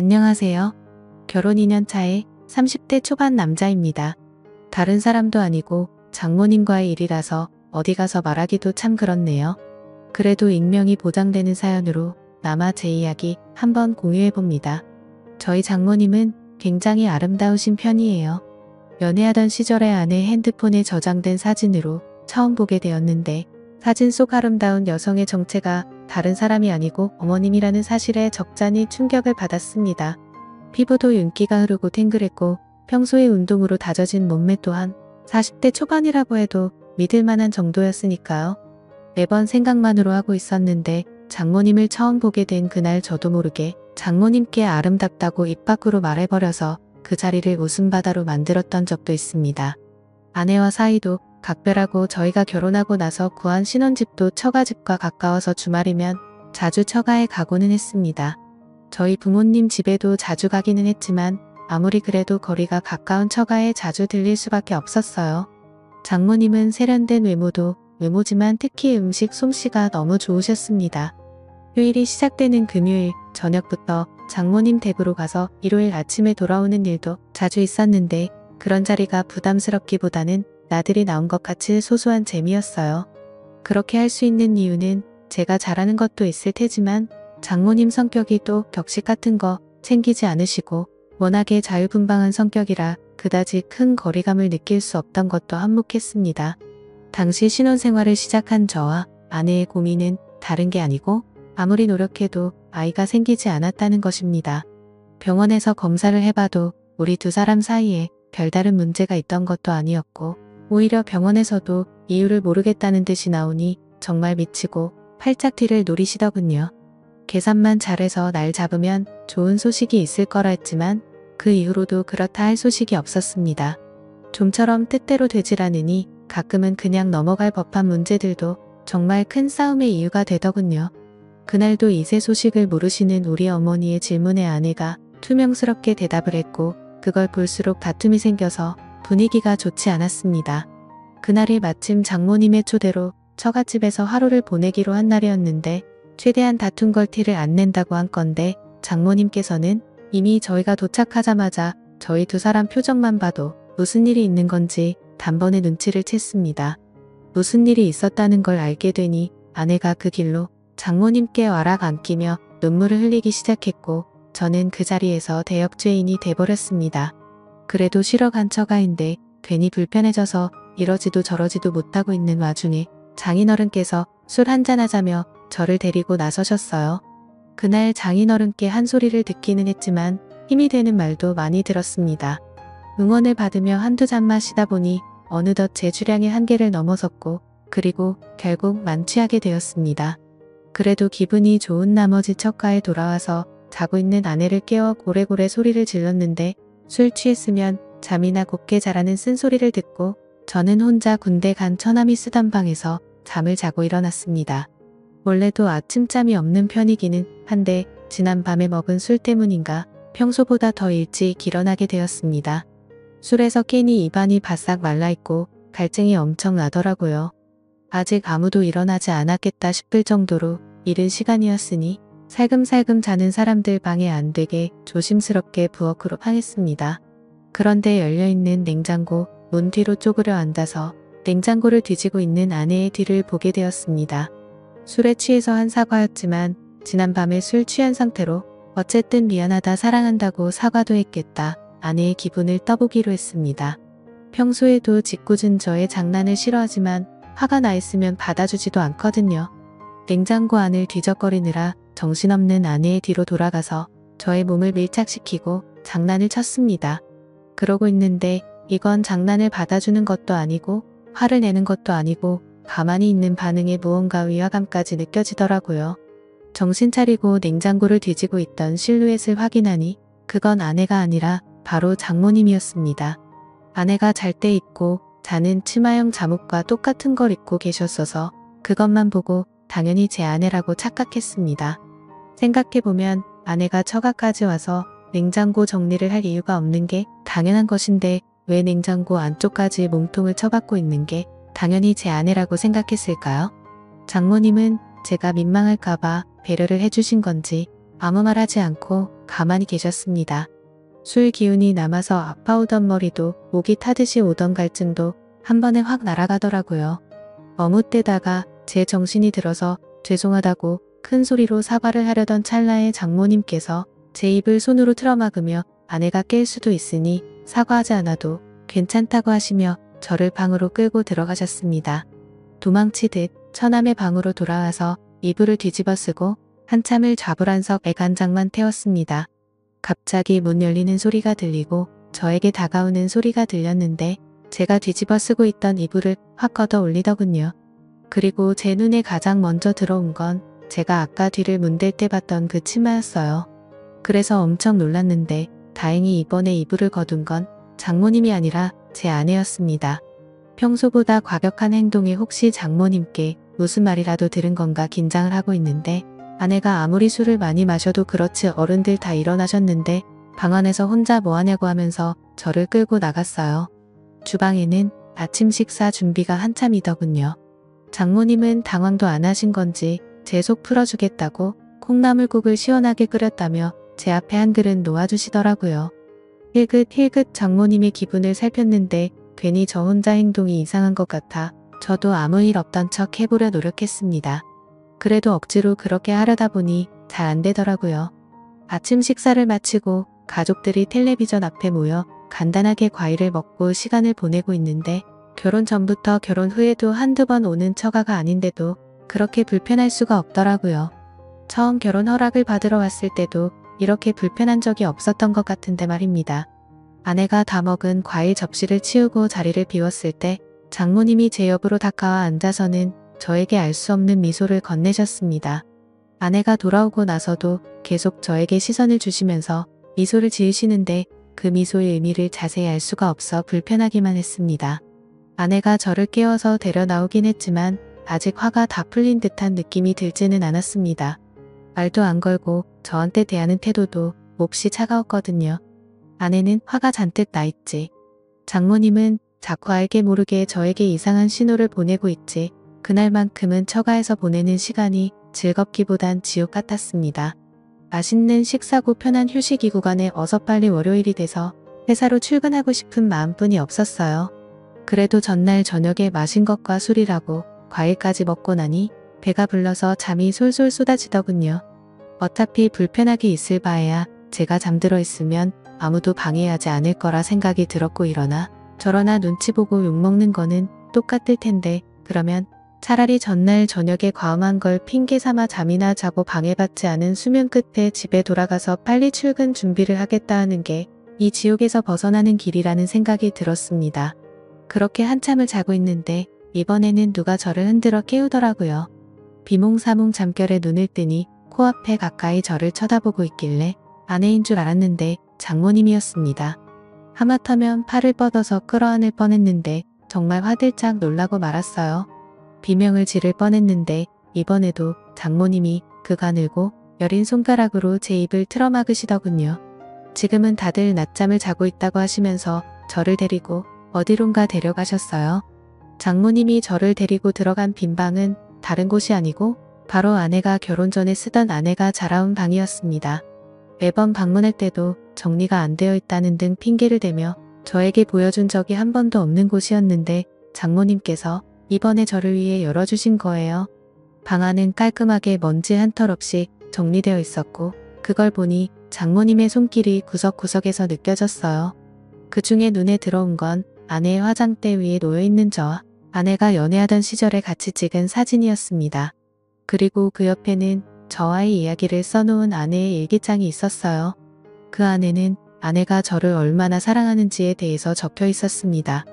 안녕하세요. 결혼 2년 차에 30대 초반 남자입니다. 다른 사람도 아니고 장모님과의 일이라서 어디 가서 말하기도 참 그렇네요. 그래도 익명이 보장되는 사연으로 남아 제 이야기 한번 공유해봅니다. 저희 장모님은 굉장히 아름다우신 편이에요. 연애하던 시절에 아내 핸드폰에 저장된 사진으로 처음 보게 되었는데 사진 속 아름다운 여성의 정체가 다른 사람이 아니고 어머님이라는 사실에 적잖이 충격을 받았습니다. 피부도 윤기가 흐르고 탱글했고 평소에 운동으로 다져진 몸매 또한 40대 초반이라고 해도 믿을 만한 정도였으니까요. 매번 생각만으로 하고 있었는데 장모님을 처음 보게 된 그날 저도 모르게 장모님께 아름답다고 입 밖으로 말해버려서 그 자리를 웃음바다로 만들었던 적도 있습니다. 아내와 사이도 각별하고 저희가 결혼하고 나서 구한 신혼집도 처가집과 가까워서 주말이면 자주 처가에 가고는 했습니다. 저희 부모님 집에도 자주 가기는 했지만 아무리 그래도 거리가 가까운 처가에 자주 들릴 수밖에 없었어요. 장모님은 세련된 외모도 외모지만 특히 음식 솜씨가 너무 좋으셨습니다. 휴일이 시작되는 금요일 저녁부터 장모님 댁으로 가서 일요일 아침에 돌아오는 일도 자주 있었는데 그런 자리가 부담스럽기보다는 나들이 나온 것 같이 소소한 재미였어요. 그렇게 할 수 있는 이유는 제가 잘하는 것도 있을 테지만 장모님 성격이 또 격식 같은 거 챙기지 않으시고 워낙에 자유분방한 성격이라 그다지 큰 거리감을 느낄 수 없던 것도 한몫했습니다. 당시 신혼생활을 시작한 저와 아내의 고민은 다른 게 아니고 아무리 노력해도 아이가 생기지 않았다는 것입니다. 병원에서 검사를 해봐도 우리 두 사람 사이에 별다른 문제가 있던 것도 아니었고 오히려 병원에서도 이유를 모르겠다는 듯이 나오니 정말 미치고 팔짝 뒤를 노리시더군요. 계산만 잘해서 날 잡으면 좋은 소식이 있을 거라 했지만 그 이후로도 그렇다 할 소식이 없었습니다. 좀처럼 뜻대로 되질 않으니 가끔은 그냥 넘어갈 법한 문제들도 정말 큰 싸움의 이유가 되더군요. 그날도 이세 소식을 모르시는 우리 어머니의 질문에 아내가 투명스럽게 대답을 했고 그걸 볼수록 다툼이 생겨서 분위기가 좋지 않았습니다. 그날이 마침 장모님의 초대로 처갓집에서 하루를 보내기로 한 날이었는데 최대한 다툰 걸 티를 안 낸다고 한 건데 장모님께서는 이미 저희가 도착하자마자 저희 두 사람 표정만 봐도 무슨 일이 있는 건지 단번에 눈치를 챘습니다. 무슨 일이 있었다는 걸 알게 되니 아내가 그 길로 장모님께 와락 안기며 눈물을 흘리기 시작했고 저는 그 자리에서 대역죄인이 돼버렸습니다. 그래도 쉬러 간 처가인데 괜히 불편해져서 이러지도 저러지도 못하고 있는 와중에 장인어른께서 술 한잔하자며 저를 데리고 나서셨어요. 그날 장인어른께 한 소리를 듣기는 했지만 힘이 되는 말도 많이 들었습니다. 응원을 받으며 한두 잔 마시다 보니 어느덧 제 주량의 한계를 넘어섰고 그리고 결국 만취하게 되었습니다. 그래도 기분이 좋은 나머지 처가에 돌아와서 자고 있는 아내를 깨워 고래고래 소리를 질렀는데 술 취했으면 잠이나 곱게 자라는 쓴소리를 듣고 저는 혼자 군대 간 처남이 쓰던 방에서 잠을 자고 일어났습니다. 원래도 아침잠이 없는 편이기는 한데 지난 밤에 먹은 술 때문인가 평소보다 더 일찍 일어나게 되었습니다. 술에서 깨니 입안이 바싹 말라있고 갈증이 엄청 나더라고요. 아직 아무도 일어나지 않았겠다 싶을 정도로 이른 시간이었으니 살금살금 자는 사람들 방해 안 되게 조심스럽게 부엌으로 향했습니다. 그런데 열려있는 냉장고 문 뒤로 쪼그려 앉아서 냉장고를 뒤지고 있는 아내의 뒤를 보게 되었습니다. 술에 취해서 한 사과였지만 지난밤에 술 취한 상태로 어쨌든 미안하다 사랑한다고 사과도 했겠다 아내의 기분을 떠보기로 했습니다. 평소에도 짓궂은 저의 장난을 싫어하지만 화가 나 있으면 받아주지도 않거든요. 냉장고 안을 뒤적거리느라 정신없는 아내의 뒤로 돌아가서 저의 몸을 밀착시키고 장난을 쳤습니다. 그러고 있는데 이건 장난을 받아주는 것도 아니고 화를 내는 것도 아니고 가만히 있는 반응에 무언가 위화감까지 느껴지더라고요. 정신 차리고 냉장고를 뒤지고 있던 실루엣을 확인하니 그건 아내가 아니라 바로 장모님이었습니다. 아내가 잘 때 입고 자는 치마형 잠옷과 똑같은 걸 입고 계셨어서 그것만 보고 당연히 제 아내라고 착각했습니다. 생각해보면 아내가 처가까지 와서 냉장고 정리를 할 이유가 없는 게 당연한 것인데 왜 냉장고 안쪽까지 몸통을 쳐박고 있는 게 당연히 제 아내라고 생각했을까요? 장모님은 제가 민망할까봐 배려를 해주신 건지 아무 말 하지 않고 가만히 계셨습니다. 술 기운이 남아서 아파오던 머리도 목이 타듯이 오던 갈증도 한 번에 확 날아가더라고요. 어무 때다가 제 정신이 들어서 죄송하다고 큰 소리로 사과를 하려던 찰나에 장모님께서 제 입을 손으로 틀어막으며 아내가 깰 수도 있으니 사과하지 않아도 괜찮다고 하시며 저를 방으로 끌고 들어가셨습니다. 도망치듯 처남의 방으로 돌아와서 이불을 뒤집어 쓰고 한참을 좌불안석 애간장만 태웠습니다. 갑자기 문 열리는 소리가 들리고 저에게 다가오는 소리가 들렸는데 제가 뒤집어 쓰고 있던 이불을 확 걷어 올리더군요. 그리고 제 눈에 가장 먼저 들어온 건 제가 아까 뒤를 문댈 때 봤던 그 치마였어요. 그래서 엄청 놀랐는데 다행히 이번에 이불을 거둔 건 장모님이 아니라 제 아내였습니다. 평소보다 과격한 행동에 혹시 장모님께 무슨 말이라도 들은 건가 긴장을 하고 있는데 아내가 아무리 술을 많이 마셔도 그렇지 어른들 다 일어나셨는데 방 안에서 혼자 뭐하냐고 하면서 저를 끌고 나갔어요. 주방에는 아침 식사 준비가 한참이더군요. 장모님은 당황도 안 하신 건지 제 속 풀어주겠다고 콩나물국을 시원하게 끓였다며 제 앞에 한 그릇 놓아주시더라고요. 힐긋힐긋 장모님의 기분을 살폈는데 괜히 저 혼자 행동이 이상한 것 같아 저도 아무 일 없던 척 해보려 노력했습니다. 그래도 억지로 그렇게 하려다 보니 잘 안 되더라고요. 아침 식사를 마치고 가족들이 텔레비전 앞에 모여 간단하게 과일을 먹고 시간을 보내고 있는데 결혼 전부터 결혼 후에도 한두 번 오는 처가가 아닌데도 그렇게 불편할 수가 없더라고요. 처음 결혼 허락을 받으러 왔을 때도 이렇게 불편한 적이 없었던 것 같은데 말입니다. 아내가 다 먹은 과일 접시를 치우고 자리를 비웠을 때 장모님이 제 옆으로 다가와 앉아서는 저에게 알 수 없는 미소를 건네셨습니다. 아내가 돌아오고 나서도 계속 저에게 시선을 주시면서 미소를 지으시는데 그 미소의 의미를 자세히 알 수가 없어 불편하기만 했습니다. 아내가 저를 깨워서 데려 나오긴 했지만 아직 화가 다 풀린 듯한 느낌이 들지는 않았습니다. 말도 안 걸고 저한테 대하는 태도도 몹시 차가웠거든요. 아내는 화가 잔뜩 나 있지. 장모님은 자꾸 알게 모르게 저에게 이상한 신호를 보내고 있지. 그날만큼은 처가에서 보내는 시간이 즐겁기보단 지옥 같았습니다. 맛있는 식사고 편한 휴식이 구간에 어서 빨리 월요일이 돼서 회사로 출근하고 싶은 마음뿐이 없었어요. 그래도 전날 저녁에 마신 것과 술이라고 과일까지 먹고 나니 배가 불러서 잠이 솔솔 쏟아지더군요. 어차피 불편하게 있을 바에야 제가 잠들어 있으면 아무도 방해하지 않을 거라 생각이 들었고 이러나 저러나 눈치 보고 욕먹는 거는 똑같을 텐데 그러면 차라리 전날 저녁에 과음한 걸 핑계 삼아 잠이나 자고 방해받지 않은 수면 끝에 집에 돌아가서 빨리 출근 준비를 하겠다 하는 게 이 지옥에서 벗어나는 길이라는 생각이 들었습니다. 그렇게 한참을 자고 있는데 이번에는 누가 저를 흔들어 깨우더라고요. 비몽사몽 잠결에 눈을 뜨니 코앞에 가까이 저를 쳐다보고 있길래 아내인 줄 알았는데 장모님이었습니다. 하마터면 팔을 뻗어서 끌어안을 뻔했는데 정말 화들짝 놀라고 말았어요. 비명을 지를 뻔했는데 이번에도 장모님이 그 가늘고 여린 손가락으로 제 입을 틀어막으시더군요. 지금은 다들 낮잠을 자고 있다고 하시면서 저를 데리고 어디론가 데려가셨어요. 장모님이 저를 데리고 들어간 빈 방은 다른 곳이 아니고 바로 아내가 결혼 전에 쓰던 아내가 자라온 방이었습니다. 매번 방문할 때도 정리가 안 되어 있다는 등 핑계를 대며 저에게 보여준 적이 한 번도 없는 곳이었는데 장모님께서 이번에 저를 위해 열어주신 거예요. 방 안은 깔끔하게 먼지 한 털 없이 정리되어 있었고 그걸 보니 장모님의 손길이 구석구석에서 느껴졌어요. 그 중에 눈에 들어온 건 아내의 화장대 위에 놓여있는 저와 아내가 연애하던 시절에 같이 찍은 사진이었습니다. 그리고 그 옆에는 저와의 이야기를 써놓은 아내의 일기장이 있었어요. 그 안에는 아내가 저를 얼마나 사랑하는지에 대해서 적혀 있었습니다.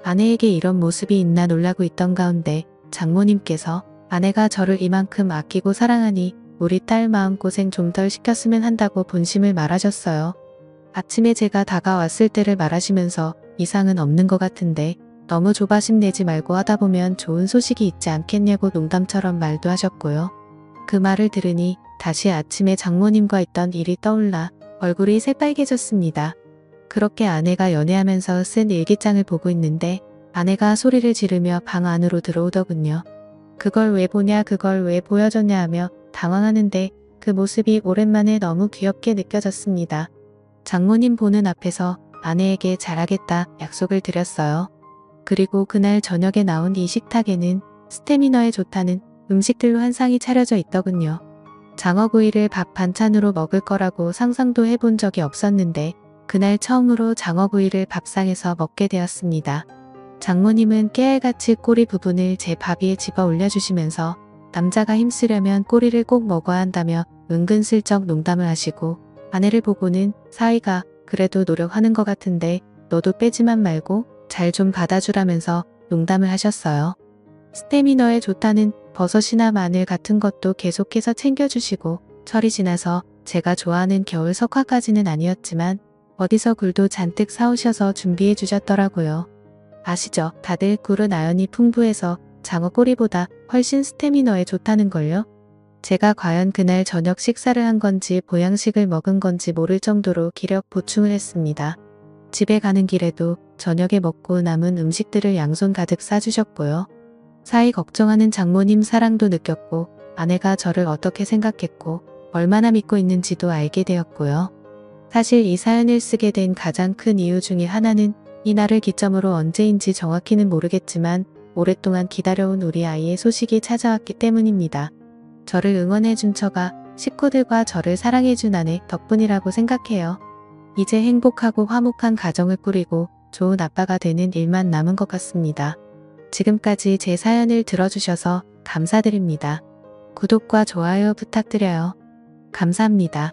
아내에게 이런 모습이 있나 놀라고 있던 가운데 장모님께서 아내가 저를 이만큼 아끼고 사랑하니 우리 딸 마음고생 좀 덜 시켰으면 한다고 본심을 말하셨어요. 아침에 제가 다가왔을 때를 말하시면서 이상은 없는 것 같은데 너무 조바심 내지 말고 하다 보면 좋은 소식이 있지 않겠냐고 농담처럼 말도 하셨고요. 그 말을 들으니 다시 아침에 장모님과 있던 일이 떠올라 얼굴이 새빨개졌습니다. 그렇게 아내가 연애하면서 쓴 일기장을 보고 있는데 아내가 소리를 지르며 방 안으로 들어오더군요. 그걸 왜 보냐 그걸 왜 보여줬냐 하며 당황하는데 그 모습이 오랜만에 너무 귀엽게 느껴졌습니다. 장모님 보는 앞에서 아내에게 잘하겠다 약속을 드렸어요. 그리고 그날 저녁에 나온 이 식탁에는 스태미너에 좋다는 음식들로 한 상이 차려져 있더군요. 장어구이를 밥 반찬으로 먹을 거라고 상상도 해본 적이 없었는데 그날 처음으로 장어구이를 밥상에서 먹게 되었습니다. 장모님은 깨알같이 꼬리 부분을 제 밥 위에 집어 올려주시면서 남자가 힘쓰려면 꼬리를 꼭 먹어야 한다며 은근슬쩍 농담을 하시고 아내를 보고는 사위가 그래도 노력하는 것 같은데 너도 빼지만 말고 잘 좀 받아주라면서 농담을 하셨어요. 스태미너에 좋다는 버섯이나 마늘 같은 것도 계속해서 챙겨주시고 철이 지나서 제가 좋아하는 겨울 석화까지는 아니었지만 어디서 굴도 잔뜩 사오셔서 준비해 주셨더라고요. 아시죠? 다들 굴은 아연이 풍부해서 장어 꼬리보다 훨씬 스태미너에 좋다는걸요? 제가 과연 그날 저녁 식사를 한 건지 보양식을 먹은 건지 모를 정도로 기력 보충을 했습니다. 집에 가는 길에도 저녁에 먹고 남은 음식들을 양손 가득 싸주셨고요. 사이 걱정하는 장모님 사랑도 느꼈고 아내가 저를 어떻게 생각했고 얼마나 믿고 있는지도 알게 되었고요. 사실 이 사연을 쓰게 된 가장 큰 이유 중에 하나는 이날을 기점으로 언제인지 정확히는 모르겠지만 오랫동안 기다려온 우리 아이의 소식이 찾아왔기 때문입니다. 저를 응원해준 처가, 식구들과 저를 사랑해준 아내 덕분이라고 생각해요. 이제 행복하고 화목한 가정을 꾸리고 좋은 아빠가 되는 일만 남은 것 같습니다. 지금까지 제 사연을 들어주셔서 감사드립니다. 구독과 좋아요 부탁드려요. 감사합니다.